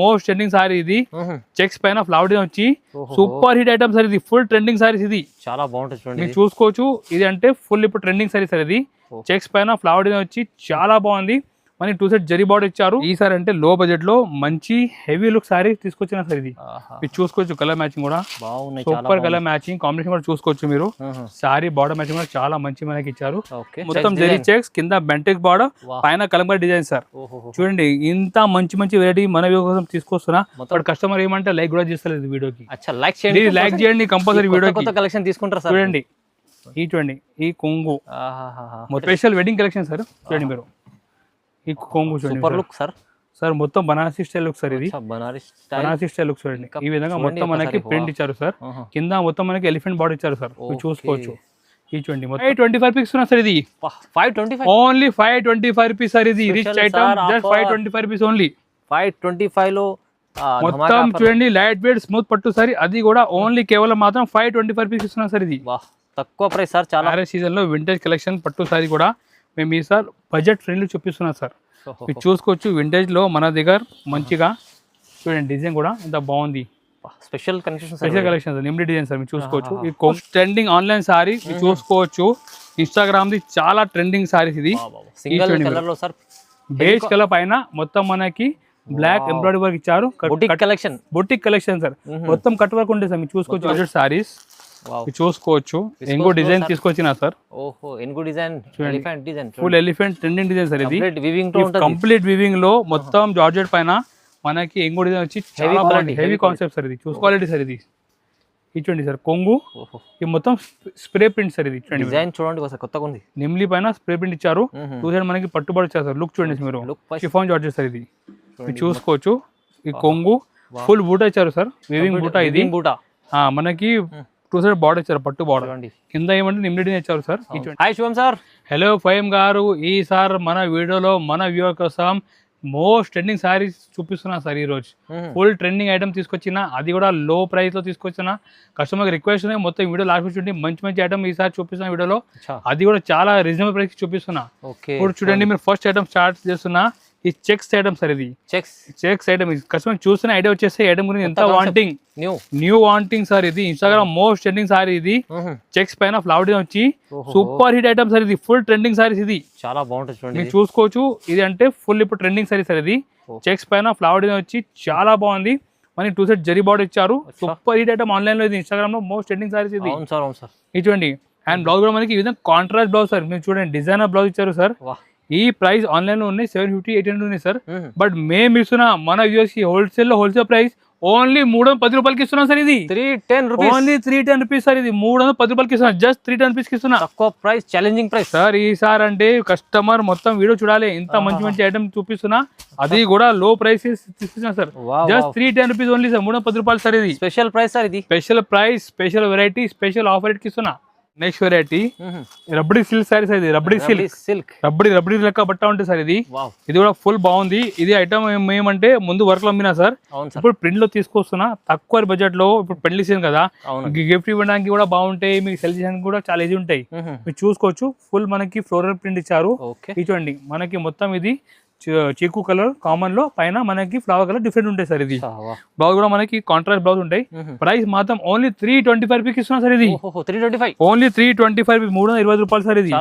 Most trending sorry ఇది. Checks పైన flower design వచ్చి సూపర్ హిట్ ఐటమ్ సార్ ఇది. ఫుల్ ట్రెండింగ్ సారీస్ ఇది. చాలా బాగుంటుంది చూడండి. మీరు చూసుకోవచ్చు. ఇది అంటే ఫుల్ ఇప్పుడు ట్రెండింగ్ సారీ సార్ ఇది. చెక్స్ పైన ఫ్లవర్ డిజైన్ వచ్చి చాలా బాగుంది. మనకి 2 సెట్ జరీ బార్డర్ ఇచ్చారు. ఈ సారీ అంటే లో బడ్జెట్ లో మంచి హెవీ లుక్ సారీ తీసుకొచ్చిన సార్ ఇది. మీరు చూసుకోవచ్చు కలర్ మ్యాచింగ్ కూడా బాగుంది. సూపర్ కలర్ మ్యాచింగ్ కాంబినేషన్ కూడా చూసుకోవచ్చు మీరు. సారీ బార్డర్ మ్యాచింగ్ కూడా చాలా మంచి మనకి ఇచ్చారు. మొత్తం జరీ చెక్స్ కింద బెంటెక్ బార్డర్ పైన కలంబర్ డిజైన్ సార్. చూడండి ఇంత మంచి మంచి వెరైటీ మన కోసం తీసుకొస్తున్నా. కస్టమర్ ఏమంటే లైక్ కూడా చేస్తలేదు వీడియోకి. లైక్ చేయండి కంపల్సరీ వీడియోకి. కలెక్షన్ తీసుకుంటారు సార్. చూడండి ఈ చూడండి ఈ కొంగు స్పెషల్ వెడ్డింగ్ కలెక్షన్ సార్. చూడండి మీరు ఈ కొంగు సూపర్ లుక్ సార్. సార్ మొత్తం బనారసి స్టైల్ లుక్ సార్ ఇది. బనారసి స్టైల్ లుక్ చూడండి. ఈ విధంగా మొత్తం మనకి ప్రింట్ ఇచ్చారు సార్. కింద మొత్తం మనకి ఎలిఫెంట్ బార్డర్ ఇచ్చారు సార్. చూసుకోవచ్చు. ఈ చూడండి 525 రూపీస్ సార్ ఇది. 525 ఓన్లీ 525 రూపీస్ సార్ ఇది. Rich item just 525 rupees only. 525 లో మొత్తం చూడండి లైట్ వెయిట్ స్మూత్ పట్టు సారీ. అది కూడా ఓన్లీ కేవలం మాత్రం 525 రూపీస్ ఇస్తున్నా సార్ ఇది. తక్కువ ప్రైస్ సార్. చాలా సీజన్ లో వింటేజ్ కలెక్షన్ పట్టు సారీ కూడా మేము ఈ సార్ బడ్జెట్ ఫ్రెండ్లీ చూపిస్తున్నా సార్. మీరు చూసుకోవచ్చు వింటేజ్ లో మన దగ్గర మంచిగా చూడండి డిజైన్ కూడా ఎంత బాగుంది. స్పెషల్ కలెక్షన్ నిమ్లీ డిజైన్ సార్. మీరు చూసుకోవచ్చు ఈ ట్రెండింగ్ ఆన్లైన్ సారీ మీరు చూసుకోవచ్చు. ఇన్స్టాగ్రామ్ ది చాలా ట్రెండింగ్ సారీస్ ఇది. బేజ్ కలర్ పైన మొత్తం మనకి బ్లాక్ ఎంబ్రాయిడరీ వర్క్ ఇచ్చారు. Boutique collection sir. మొత్తం కట్ వర్క్ ఉంటుంది సార్. మీరు చూసుకోవచ్చు సారీస్ చూసుకోవచ్చు. ఎంగో డిజైన్ తీసుకొచ్చిన sir. Full elephant trending design sir ఇది. కంప్లీట్ వీవింగ్ లో మొత్తం జార్జెట్ పైన మనకి ఎంగో డిజైన్ వచ్చి చాలా బాగుంది. హెవీ కాన్సెప్ట్ సార్ ఇది. క్వాలిటీ సార్ ఇది. చూడండి సార్ కొంగు ఇది మొత్తం స్ప్రే ప్రింట్ సార్ ఇది. చూడండి కొత్తగా ఉంది. నిమ్లీ పైన స్ప్రే ప్రింట్ ఇచ్చారు. 2 సైడ్ మనకి పట్టుబడి వచ్చారు సార్. లుక్ చూడండి మీరు. షిఫాన్ జార్జెట్ సార్ ఇది. మీరు చూసుకోవచ్చు. ఈ కొంగు ఫుల్ బూటా ఇచ్చారు సార్. వీవింగ్ బూటా ఇది. మనకి 2 సైడ్ బార్డర్ ఇచ్చారు. పట్టు బార్డర్ కింద ఏమంటే నిమ్లీ ఇచ్చారు సార్. హాయ్ శివం సార్. హలో ఫైమ్ గారు. ఈ సార్ మన వీడియోలో మన వ్యూవర్ కోసం మోస్ట్ ట్రెండింగ్ సారీస్ చూపిస్తున్నా సార్. ఈ రోజు ఫుల్ ట్రెండింగ్ ఐటమ్ తీసుకొచ్చిన. అది కూడా లో ప్రైస్ లో తీసుకొచ్చిన. కస్టమర్ రిక్వెస్ట్ మొత్తం వీడియో లాస్ట్ చూడండి. మంచి మంచి ఐటమ్ ఈసారి చూపిస్తున్నా వీడియోలో. అది కూడా చాలా రీజనబుల్ ప్రైస్ చూపిస్తున్నా. ఇప్పుడు చూడండి మీరు ఫస్ట్ ఐటమ్ స్టార్ట్ చేస్తున్నా. ఈ చెక్స్ ఐటమ్ సార్ ఇది. చెక్స్ ఐటమ్ కస్టమర్ చూసిన ఐడియా వచ్చేస్తే ఐటమ్ గురించి ఎంత వాంటింగ్ న్యూ వాంటింగ్ సార్ ఇది. ఇన్స్టాగ్రామ్ మోస్ట్ ట్రెండింగ్ సారీ ఇది. చెక్స్ పైన ఫ్లవర్ డిజైన్ వచ్చి సూపర్ హిట్ ఐటమ్ సార్ ఇది. ఫుల్ ట్రెండింగ్ సారీస్ ఇది. చాలా బాగుంటుంది. మీరు చూసుకోవచ్చు. ఇది అంటే ఫుల్ ఇప్పుడు ట్రెండింగ్ సారీ సార్ ఇది. చెక్స్ పైన ఫ్లవర్ డిజైన్ వచ్చి చాలా బాగుంది. మనకి 2 సెట్ జరీ బార్డర్ ఇచ్చారు. సూపర్ హిట్ ఐటమ్ ఆన్లైన్ లో ఇది. ఇన్స్టాగ్రామ్ లో మోస్ట్ ట్రెండింగ్ సారీస్ ఇది. ఇది చూడండి. అండ్ బ్లౌజ్ కూడా మనకి ఈ విధంగా కాంట్రాస్ట్ బ్లౌజ్ సార్. మీరు చూడండి డిజైనర్ బ్లౌజ్ ఇచ్చారు సార్. ఈ ప్రైస్ ఆన్లైన్ లో ఉన్నాయి 750, 800 ఉన్నాయి సార్. బట్ మేము ఇస్తున్నా మన వ్యూవర్స్ కి హోల్సేల్ ప్రైస్ ఓన్లీ 310 రూపాయలకి ఇస్తున్నాం సార్. ఇది 310 ఓన్లీ 310 రూపీస్ సార్. ఇది 310 రూపాయలకి ఇస్తున్నా. జస్ట్ 310 రూపీస్ కి ఇస్తున్నా. తక్కువ ప్రైస్, ఛాలెంజింగ్ ప్రైస్ సార్. ఈ సార్ అంటే కస్టమర్ మొత్తం వీడియో చూడాలి. ఇంత మంచి మంచి ఐటమ్ చూపిస్తున్నా. అది కూడా లో ప్రైస్ ఇస్తున్నా sir. Just 310 rupees only sir. 310 రూపాయలు సార్. ఇది స్పెషల్ ప్రైస్ సార్. ఇది special price, special variety, special offer rate కి ఇస్తున్నా. నెక్స్ట్ వెరైటీ రబ్బడి సిల్క్ సారీస్. ఇది రబ్బడి సిల్క్ రబ్బడి లెక్క బట్ట ఉంటుంది సార్. ఇది కూడా ఫుల్ బాగుంది. ఇది ఐటమ్ ఏమంటే ముందు వర్క్ లో అమ్మినా సార్. ఇప్పుడు ప్రింట్ లో తీసుకొస్తున్నా. తక్కువ బడ్జెట్ లో. ఇప్పుడు పెళ్లి సీజన్ కదా, గిఫ్ట్ ఇవ్వడానికి కూడా బాగుంటాయి. మీకు సెల్ చేయడానికి కూడా చాలా ఈజీ ఉంటాయి. మీరు చూసుకోవచ్చు. ఫుల్ మనకి ఫ్లోరల్ ప్రింట్ ఇచ్చారు. చూడండి మనకి మొత్తం ఇది చీకు కలర్ కామన్ లో పైన మనకి ఫ్లవర్ కలర్ డిఫరెంట్ ఉంటాయి సార్. ఇది బ్లౌజ్ కూడా మనకి కాంట్రాస్ట్ బ్లౌజ్ ఉంటాయి. ప్రైస్ మాత్రం ఓన్లీ 325 రూపీస్ ఇస్తున్నా సార్. ఇది ఓన్లీ 325, 320 రూపాయలు సార్. ఇది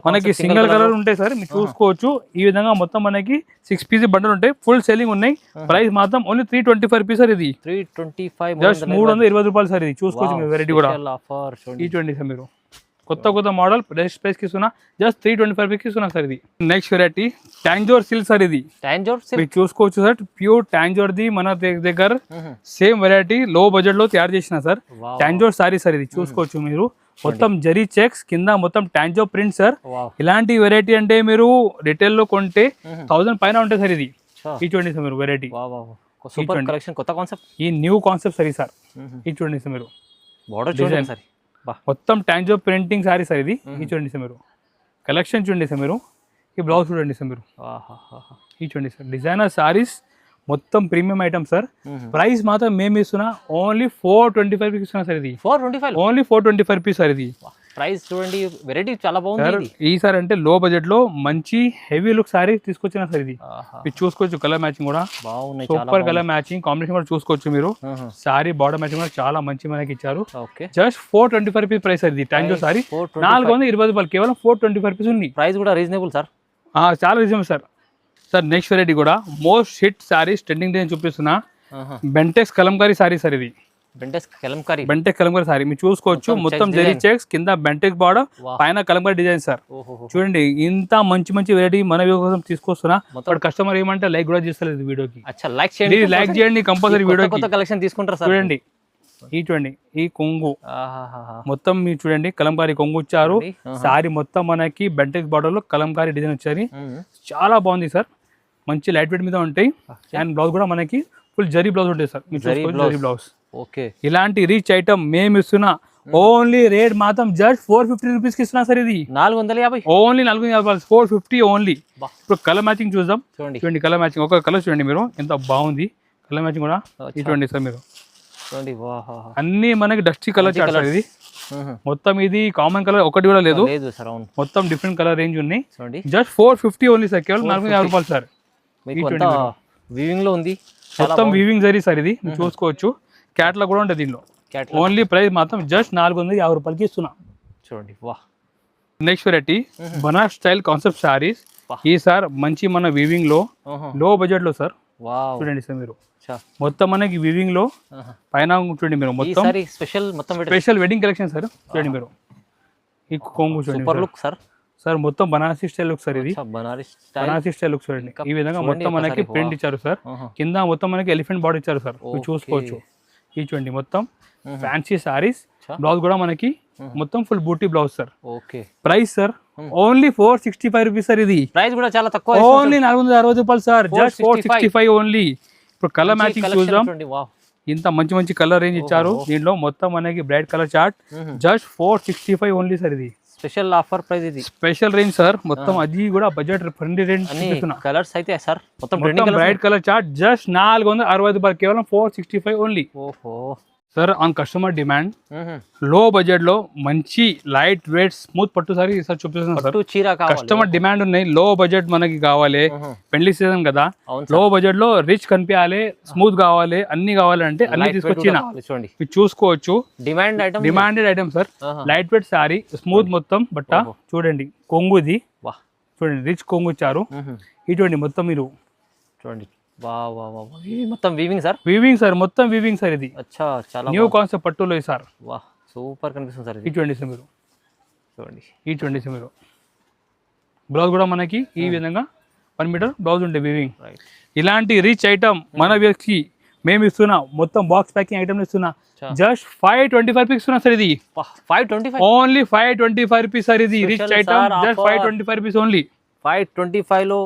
మనకి సింగిల్ కలర్ ఉంటాయి సార్. మీరు చూసుకోవచ్చు. ఈ విధంగా మొత్తం మనకి 6 పీస్ బండల్ ఉంటాయి. ఫుల్ సెల్లింగ్ ఉన్నాయి. ప్రైస్ మాత్రం ఓన్లీ 325 రూపీస్ సార్. ఇది 325 జస్ట్ 320 రూపాయలు సార్. ఇది చూసుకోవచ్చు. వెరైటీ కూడా చూడండి సార్. మీరు కొత్త మోడల్ ప్రైస్ కి ఇస్తున్నా. జస్ట్ 325 రూపీస్ ఇస్తున్నా సార్. ఇది next variety Tanjore silk sir. ఇది మీరు చూసుకోవచ్చు సార్. ప్యూర్ టాంజోర్ ది మన దగ్గర సేమ్ వెరైటీ లో బడ్జెట్ లో తయారు చేసిన సార్. Tanjore sorry sir. ఇది చూసుకోవచ్చు మీరు. మొత్తం జరీ చెక్స్ కింద మొత్తం టాంజో ప్రింట్ సార్. ఇలాంటి వెరైటీ అంటే మీరు రిటైల్ లో కొంటే 1000 పైన ఉంటాయి సార్. ఇది చూడండి సార్ మీరు వెరైటీ. ఈ న్యూ కాన్సెప్ట్ సార్. సార్ ఇది చూడండి సార్ మీరు. మొత్తం టాంజో ప్రింటింగ్ సారీ సార్. ఇది చూడండి సార్ మీరు. కలెక్షన్ చూడండి సార్ మీరు. ఈ బ్లౌజ్ చూడండి సార్ మీరు. ఈ చూడండి సార్. డిజైనర్ సారీస్ మొత్తం ప్రీమియం ఐటమ్ సార్. ప్రైస్ మాత్రం మేము ఇస్తున్నా ఓన్లీ 425 రూపీస్ ఇస్తున్నా సార్. ఇది 425 ఓన్లీ 425 రూపీస్ సార్. ఇది ప్రైస్ చూడండి, వెరైటీ చాలా బాగుంది సార్ ఇది. ఈసారి అంటే లో బడ్జెట్ లో మంచి హెవీ లుక్ సారీ తీసుకొచ్చిన సార్ ఇది. ఆహా, మీరు చూసుకోవచ్చు కలర్ మ్యాచింగ్ కూడా బాగున్నాయి, చాలా సూపర్ కలర్ మ్యాచింగ్ కాంబినేషన్ కూడా చూసుకోవచ్చు మీరు. సారీ బార్డర్ మ్యాచింగ్ కూడా చాలా మంచి మనకి ఇచ్చారు. ఓకే, జస్ట్ 425 రూపీస్ ప్రైస్ అది. టాంజో సారీ 420 రూపాయలు, కేవలం 425 రూపీస్ ఉంది. ప్రైస్ కూడా రీజనబుల్ సార్. చాలా reasonable sir. Sir next variety కూడా most hit saris trending design చూపిస్తున్నా. బెంటెక్స్ కలంకారీ సారీ సార్ ఇది. బెంటెక్స్ కలంకారీ సారీ మీరు చూసుకోవచ్చు. మొత్తం జెరీ చెక్స్, కింద బెంటెక్స్ బార్డర్, పైన కలంకారీ డిజైన్ సార్. చూడండి ఇంత మంచి మంచి వెరైటీ మన కోసం తీసుకొస్తున్నా. బట్ కస్టమర్ ఏమంటే లైక్ కూడా చేస్తలేదు వీడియోకి. లైక్ చేయండి కంపల్సరీ వీడియోకి. కలెక్షన్ తీసుకుంటారు సార్. చూడండి చూడండి ఈ కొంగు మొత్తం మీరు చూడండి కలంకారీ కొంగు ఇచ్చారు. సారీ మొత్తం మనకి బెంటెక్స్ బార్డర్ లో కలంకారీ డిజైన్ వచ్చారు. చాలా బాగుంది సార్. మంచి లైట్ వెయిట్ మీద ఉంటాయి. అండ్ బ్లౌజ్ కూడా మనకి ఫుల్ జరీ బ్లౌజ్ ఉంటుంది సార్. మీరు చూసుకోవచ్చు జరీ బ్లౌజ్. ఓకే, ఇలాంటి రీచ్ ఐటమ్ మేము ఇస్తున్నా. ఓన్లీ రేట్ మాత్రం జస్ట్ 450 రూపీస్ కి ఇస్తున్నా సార్ ఇది. 450, ఓన్లీ 450, 450 ఓన్లీ. ఇప్పుడు కలర్ మ్యాచింగ్ చూద్దాం. చూడండి కలర్ మ్యాచింగ్, ఒక కలర్ చూడండి మీరు ఎంత బాగుంది. కలర్ మ్యాచింగ్ కూడా చూడండి సార్ మీరు. అన్ని మనకి డస్టీ కలర్ చార్ట్ సార్ ఇది. మొత్తం ఇది కామన్ కలర్ ఒకటి కూడా లేదు. మొత్తం డిఫరెంట్ కలర్ రేంజ్ ఉన్నాయి. జస్ట్ 450 ఓన్లీ సార్, కేవలం 450 రూపాయలు సార్. వీవింగ్ లో ఉంది, మొత్తం వీవింగ్ జరీ సార్ ఇది. మీరు చూసుకోవచ్చు. క్యాట్లాగ్ కూడా ఉంటుంది దీనిలో. ఓన్లీ ప్రైస్ మాత్రం జస్ట్ 450 రూపాయలకి ఇస్తున్నా. చూడండి వా. Next variety Banaras style concept saris. ఈ సార్ మంచి మన వీవింగ్ లో లో బడ్జెట్ లో సార్. చూడండి సార్ మీరు మొత్తం మనకి వీవింగ్ లో పైన చూడండి మీరు. మొత్తం స్పెషల్ వెడ్డింగ్ కలెక్షన్ సార్. చూడండి మీరు ఈ కొంగు చూడండి సార్. సార్ మొత్తం బనారసి స్టైల్ లుక్ సార్ ఇది. బనారసి స్టైల్ లుక్ చూడండి. ఈ విధంగా మొత్తం మనకి ప్రింట్ ఇచ్చారు సార్. కింద మొత్తం మనకి ఎలిఫెంట్ బార్డర్ ఇచ్చారు సార్. మీరు చూసుకోవచ్చు. ఈ చూడండి మొత్తం ఫ్యాన్సీ సారీస్. బ్లౌజ్ కూడా మనకి మొత్తం ఫుల్ బూటీ blouse sir. Price sir only 465 rupees sir ఇది. ప్రైస్ కూడా చాలా తక్కువ, ఓన్లీ 460 రూపాయలు సార్. Just 465 only. ఇప్పుడు కలర్ మ్యాచింగ్ చూద్దాం. ఇంత మంచి మంచి కలర్ రేంజ్ ఇచ్చారు. దీంట్లో మొత్తం మనకి bright colour chart. Just 465 only sir ఇది. స్పెషల్ ఆఫర్ ప్రైస్ ఇది. Special range sir. మొత్తం అది కూడా బడ్జెట్ ఫ్రెండ్లీ రేంజ్. కలర్స్ అయితే సార్ మొత్తం బ్రైట్ కలర్ చార్ట్. జస్ట్ 460 రూపాయలు, కేవలం 465 only. Sir on customer demand లో బడ్జెట్ లో మంచి లైట్ వెయిట్ స్మూత్ పట్టు సారీ సార్ చూపిస్తున్నాను సార్. కస్టమర్ డిమాండ్ ఉన్నాయి. లో బడ్జెట్ మనకి కావాలి, పెళ్లి సీజన్ కదా. లో బడ్జెట్ లో రిచ్ కనిపించాలి, స్మూత్ కావాలి, అన్ని కావాలంటే అన్ని తీసుకొచ్చిన మీరు చూసుకోవచ్చు. Demanded item sir. Light weight sorry, smooth మొత్తం బట్ట. చూడండి కొంగుది చూడండి, రిచ్ కొంగు ఇచ్చారు. ఇటువంటి మొత్తం మీరు చూడండి. మొత్తం వీవింగ్ సార్. వీవింగ్ సార్, మొత్తం వీవింగ్ సార్ ఇది. అచ్చా, చాలా న్యూ కాన్సెప్ట్ పట్టులో సార్. వా, సూపర్ కనిపిస్తుంది సార్. చూడండి సార్ మీరు. చూడండి సార్ మీరు. బ్లౌజ్ కూడా మనకి ఈ విధంగా 1 మీటర్ బ్లౌజ్ ఉండే వీవింగ్. ఇలాంటి రిచ్ ఐటమ్ మన వ్యక్తి మేము ఇస్తున్నా. మొత్తం బాక్స్ ప్యాకింగ్ ఐటమ్ ఇస్తున్నా. జస్ట్ 525 రూపీస్ ఇస్తున్నా సార్ ఇది. 525 ఓన్లీ 525 రూపీస్ సార్ ఇది. Rich item just 525 rupees only. 525 లో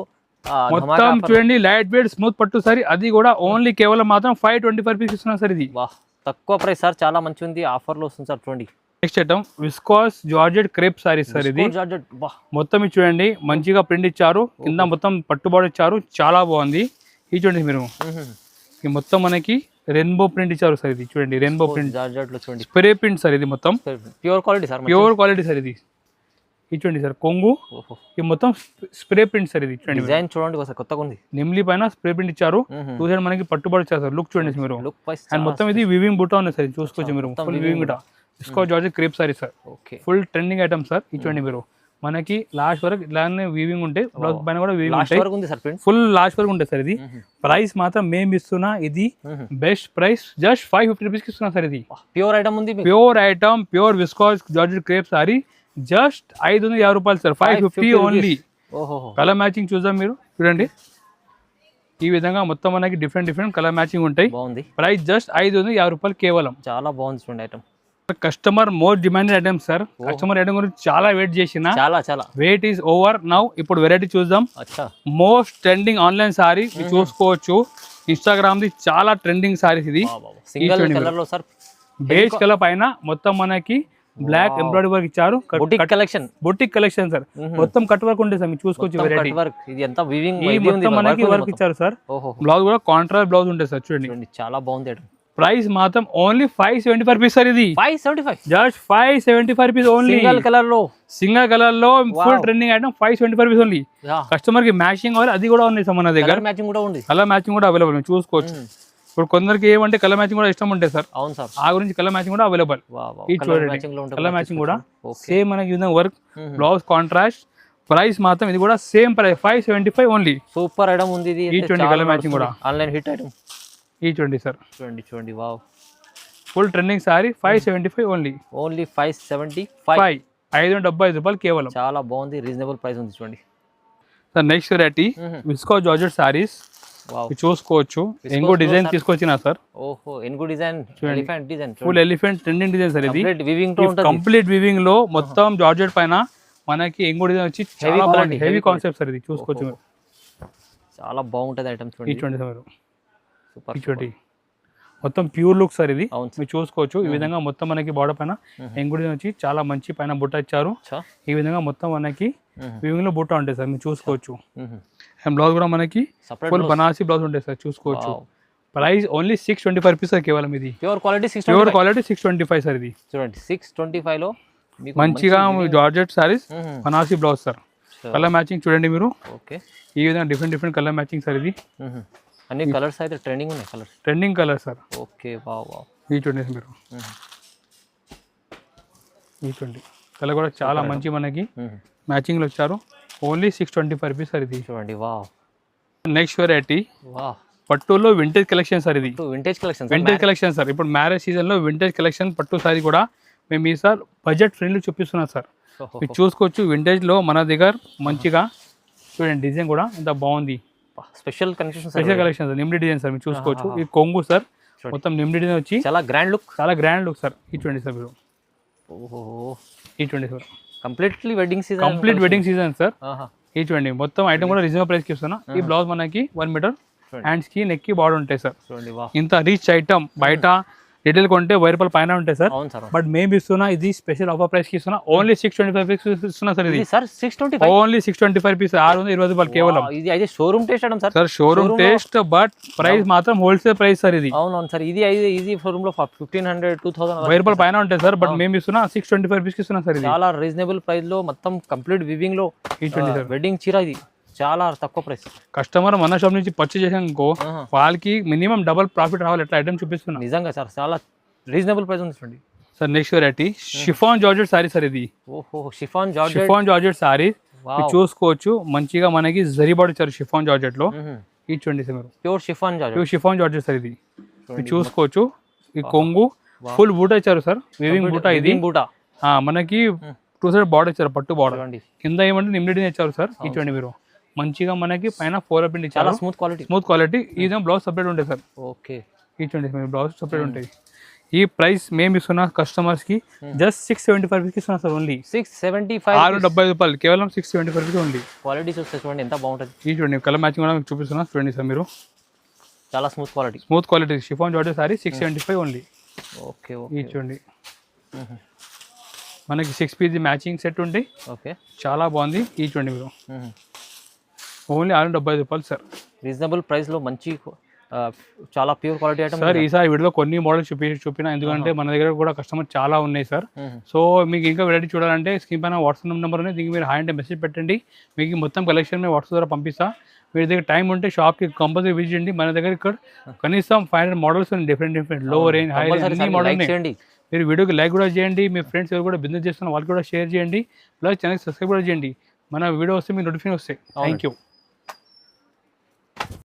మొత్తం చూడండి లైట్ వెయిట్ స్మూత్ పట్టు సారీ. అది కూడా ఓన్లీ కేవలం మాత్రం 525 రూపీస్ ఇస్తున్నా సార్ ఇది. తక్కువ ప్రైస్ సార్, చాలా మంచి ఉంది. ఆఫర్ లో వస్తుంది సార్. చూడండి next item viscous georgette crepe saris sir ఇది. మొత్తం ఇది చూడండి మంచిగా ప్రింట్ ఇచ్చారు. కింద మొత్తం పట్టు బార్డర్ ఇచ్చారు. చాలా బాగుంది. ఇది చూడండి మీరు. మొత్తం మనకి రెయిన్బో ప్రింట్ ఇచ్చారు సార్ ఇది. చూడండి రెయిన్బో ప్రింట్ జార్జెట్ లో చూడండి. స్ప్రే ప్రింట్ సార్ ఇది. మొత్తం pure quality sir. Pure quality sir ఇది. ఇది చూడండి సార్ కొంగు. ఇది మొత్తం స్ప్రే ప్రింట్ సార్ ఇది. చూడండి డిజైన్ చూడండి ఒకసారి కొత్తగా ఉంది. నిమ్లీ పైన స్ప్రే ప్రింట్ ఇచ్చారు. టూ సైడ్ మనకి పట్టుబడి ఇచ్చారు సార్. లుక్ చూడండి మీరు. అండ్ మొత్తం ఇది వివింగ్ బుట్ట ఉంది సార్. చూసుకోవచ్చు మీరు. ఫుల్ వివింగ్ బుట్ట. Viscous georgette crepe sorry sir. Full trending item sir. ఇది చూడండి మీరు. మనకి లాస్ట్ వరకు ఇలానే వీవింగ్ ఉంటే బ్లౌజ్ పైన కూడా వీవింగ్ ఉంటాయి. ఫుల్ లాస్ట్ వరకు ఉంటుంది సార్ ఇది. ప్రైస్ మాత్రం మేము ఇస్తున్నా. ఇది బెస్ట్ ప్రైస్. జస్ట్ 550 రూపీస్ ఇస్తున్నా సార్ ఇది. ప్యూర్ ఐటమ్ ఉంది. Pure item, pure viscous georgette crepe sorry. Just 550 రూపాయలు సార్. 550 ఓన్లీ. కలర్ మ్యాచింగ్ చూద్దాం మీరు. చూడండి ఈ విధంగా మొత్తం మనకి డిఫరెంట్ కలర్ మ్యాచింగ్ ఉంటాయి. ప్రైస్ జస్ట్ 550 రూపాయలు కేవలం. చాలా బాగుంది చూడండి item. Customer most demanded item sir. Customer item గురించి చాలా వెయిట్ చేసిన. చాలా వెయిట్ ఈస్ ఓవర్ నౌ. ఇప్పుడు వెరైటీ చూద్దాం. మోస్ట్ ట్రెండింగ్ ఆన్లైన్ సారీ చూసుకోవచ్చు. ఇన్స్టాగ్రామ్ ది చాలా ట్రెండింగ్ సారీస్ ఇది. బేజ్ కలర్ పైన మొత్తం మనకి బ్లాక్ ఎంబ్రాయిడరీ వర్క్ ఇచ్చారు. Boutique collection sir. మొత్తం కట్ వర్క్ ఉంటుంది సార్. మీరు చూసుకోవచ్చు వెరైటీ. మొత్తం మనకి వర్క్ ఇచ్చారు సార్. బ్లౌజ్ కూడా కాంట్రాస్ట్ బ్లౌజ్ ఉంటుంది సార్. చూడండి చాలా బాగుంది. ప్రైస్ మాత్రం ఓన్లీ 575 రూపీస్ సార్ ఇది 575 just 575 rupees only single colour లో full trending item 575 rupees only customer కి మ్యాచింగ్ కావాలి అది కూడా ఉంది సార్ మన దగ్గర కలర్ మ్యాచింగ్ కూడా ఉంది కలర్ మ్యాచింగ్ కూడా అవైలబుల్ మీరు చూసుకోవచ్చు ఇప్పుడు కొందరికి ఏమంటే కలర్ మ్యాచింగ్ కూడా ఇష్టం ఉంటాయి సార్ అవును సార్ ఆ గురించి కలర్ మ్యాచింగ్ కూడా అవైలబుల్ ఈ చూడండి కలర్ మ్యాచింగ్ కూడా సేమ్ మనకి విధంగా వర్క్ బ్లౌజ్ కాంట్రాస్ట్ ప్రైస్ మాత్రం ఇది కూడా same price 575 only super item ఉంది ఇది ఈ చూడండి కలర్ మ్యాచింగ్ కూడా ఆన్లైన్ హిట్ ఐటమ్ ఈ చూడండి సార్ చూడండి wow full trending sorry 575 only 575 575 రూపాయలు కేవలం చాలా బాగుంది రీజనబుల్ ప్రైస్ ఉంది చూడండి sir next variety viscose georgette saris చూసుకోవచ్చు ఎంగో డిజైన్ తీసుకొచ్చినా సార్ ఓహో ఎంగో design elephant design full elephant trending design sir ఇది వివింగ్ తో ఉంటుంది కంప్లీట్ వివింగ్ లో మొత్తం జార్జెట్ పైన మనకి ఎంగో డిజైన్ వచ్చి చాలా బాగుంది హెవీ కాన్సెప్ట్ సార్ ఇది చూసుకోవచ్చు మీరు చాలా బాగుంటది ఐటమ్ చూడండి చూడండి సార్ సూపర్ చూడండి మొత్తం ప్యూర్ లుక్ సార్ ఇది అవును మీరు చూసుకోవచ్చు ఈ విధంగా మొత్తం మనకి బార్డర్ పైన ఎంగో డిజైన్ వచ్చి చాలా మంచి పైన బుట్ట ఇచ్చారు ఈ విధంగా మొత్తం మనకి వివింగ్ లో బుట్ట ఉంటాయి సార్ మీరు చూసుకోవచ్చు అండ్ బ్లౌజ్ కూడా మనకి ఫుల్ బనారసి బ్లౌజ్ ఉంటాయి సార్ చూసుకోవచ్చు ప్రైస్ ఓన్లీ 625 రూపీస్ సార్ కేవలం ఇది ప్యూర్ క్వాలిటీ 625 సార్ ఇది చూడండి 625 లో మంచిగా georgette saris Banarasi blouse sir colour matching చూడండి మీరు ఓకే ఈ విధంగా డిఫరెంట్ కలర్ మ్యాచింగ్ సార్ ఇది అన్ని కలర్స్ అయితే ట్రెండింగ్ ఉన్నాయి colours trending colour sir okay wow ఈ చూడండి మీరు ఈ చూడండి కలర్ కూడా చాలా మంచి మనకి మ్యాచింగ్ లో వచ్చారు ఓన్లీ 625 రూపీస్ సార్ ఇది చూడండి వావ్ నెక్స్ట్ వెరైటీ వావ్ పట్టులో వింటేజ్ కలెక్షన్ సార్ ఇది వింటేజ్ కలెక్షన్ సార్ ఇప్పుడు మ్యారేజ్ సీజన్ లో వింటేజ్ కలెక్షన్ పట్టు సారీ కూడా మేము ఈ సార్ బడ్జెట్ ఫ్రెండ్లీ చూపిస్తున్నాం సార్ మీరు చూసుకోవచ్చు వింటేజ్ లో మన దగ్గర మంచిగా చూడండి డిజైన్ కూడా ఎంత బాగుంది స్పెషల్ కలెక్షన్ సార్ నిమ్డి డిజైన్ సార్ మీరు చూసుకోవచ్చు ఈ కొంగు సార్ మొత్తం నిమ్డి డిజైన్ వచ్చి చాలా గ్రాండ్ లుక్ సార్ ఈ చూడండి సార్ మీరు ఓహో ఈ చూడండి sir complete wedding season sir ఈ చూడండి మొత్తం ఐటమ్ కూడా రీజనబుల్ ప్రైస్ కి ఇస్తున్నా ఈ బ్లౌజ్ మనకి 1 మీటర్ హ్యాండ్స్ కి నెక్ కి బార్డర్ ఉంటాయి సార్ ఇంత రిచ్ ఐటమ్ బయట రిటైల్ కొంటే 1000 రూపాయల పైన ఉంటాయి సార్ బట్ మేము ఇస్తున్నా ఇది స్పెషల్ ఆఫర్ ప్రైస్ కి ఇస్తున్నా ఓన్లీ 625 ఇస్తున్నా సార్ ఇది ఓన్లీ 625 రూపీస్ 620 రూపాయలు కేవలం ఇది అయితే షోరూమ్ టేస్ట్ అడం sir showroom taste but price మాత్రం హోల్సేల్ ప్రైస్ సార్ ఇది అవును సార్ ఇది ఈజీ షోరూమ్ లో 1500 2000 1000 రూపాయల పైన ఉంటాయి సార్ బట్ మేము ఇస్తున్నా 625 రూపీస్ కి ఇస్తున్నా సార్ ఇది చాలా రీజనబుల్ ప్రైస్ లో మొత్తం కంప్లీట్ వివింగ్ లో వెడ్డింగ్ చీర ఇది చాలా తక్కువ ప్రైస్ కస్టమర్ మన షాప్ నుంచి పర్చేజ్ చేసానుకో వాళ్ళకి మినిమం డబుల్ ప్రాఫిట్ రావాలి ఎట్లా ఐటమ్ చూపిస్తున్నా నిజంగా సార్ చాలా రీజనబుల్ ప్రైస్ ఉంది చూడండి sir next variety chiffon georgette sorry sir ఇది ఓహో షిఫాన్ జార్జెట్ సారీ చూసుకోవచ్చు మంచిగా మనకి జరీ బార్డర్ ఇచ్చారు షిఫాన్ జార్జెట్ లో ఇది చూడండి సార్ మీరు ప్యూర్ షిఫాన్ జార్జెట్ సార్ ఇది మీరు చూసుకోవచ్చు ఈ కొంగు ఫుల్ బూటా ఇచ్చారు సార్ వివింగ్ బూటా ఇది మనకి 2 సైడ్ బార్డర్ ఇచ్చారు పట్టు బార్డర్ కింద ఏమంటే నిమ్మిడి ఇచ్చారు సార్ ఇది చూడండి మీరు మంచిగా మనకి పైన 4 ప్రింట్ ఇచ్చారు స్మూత్ క్వాలిటీ ఇది బ్లౌజ్ సపరేట్ ఉంటాయి సార్ ఓకే ఇది చూడండి మీరు బ్లౌజ్ సపరేట్ ఉంటాయి ఈ ప్రైస్ మేము ఇస్తున్నా కస్టమర్స్ కి జస్ట్ 675 రూపీస్ ఇస్తున్నా సార్ ఓన్లీ 675 రూపాయలు కేవలం 675 రూపీస్ ఓన్లీ క్వాలిటీ చూడండి ఎంత బాగుంటుంది ఈ చూడండి కలర్ మ్యాచింగ్ కూడా మీకు చూపిస్తున్నా చూడండి సార్ మీరు చాలా smooth quality chiffon georgette sorry 675 only okay ఈ చూడండి మనకి 6 పీస్ మ్యాచింగ్ సెట్ ఉంది ఓకే చాలా బాగుంది ఈ చూడండి మీరు ఓన్లీ 675 రూపాయలు సార్ రీజనబుల్ ప్రైస్ లో మంచి చాలా ప్యూర్ క్వాలిటీ ఐటమ్ సార్ ఈసారి వీడియోలో కొన్ని మోడల్స్ చూపినా ఎందుకంటే మన దగ్గర కూడా కస్టమర్ చాలా ఉన్నాయి సార్ సో మీకు ఇంకా వెరైటీ చూడాలంటే స్క్రీన్ పైన వాట్సాప్ నెంబర్ ఉంది దీనికి మీరు హాయ్ అంటే మెసేజ్ పెట్టండి మీకు మొత్తం కలెక్షన్ మేము వాట్సాప్ ద్వారా పంపిస్తా మీ దగ్గర టైం ఉంటే షాప్కి కంపల్సరీ విజిట్ చేయండి మన దగ్గర ఇక్కడ కనీసం 500 మోడల్స్ ఉన్నాయి డిఫరెంట్ లో రేంజ్ హై రేంజ్ అన్ని మోడల్స్ మీరు వీడియోకి లైక్ కూడా చేయండి మీ ఫ్రెండ్స్ ఎవరు కూడా బిజినెస్ చేస్తున్న వాళ్ళు కూడా షేర్ చేయండి ప్లస్ ఛానల్ సబ్స్క్రైబ్ కూడా చేయండి మన వీడియో వస్తే మీకు నోటిఫికేషన్ వస్తాయి థ్యాంక్ యూ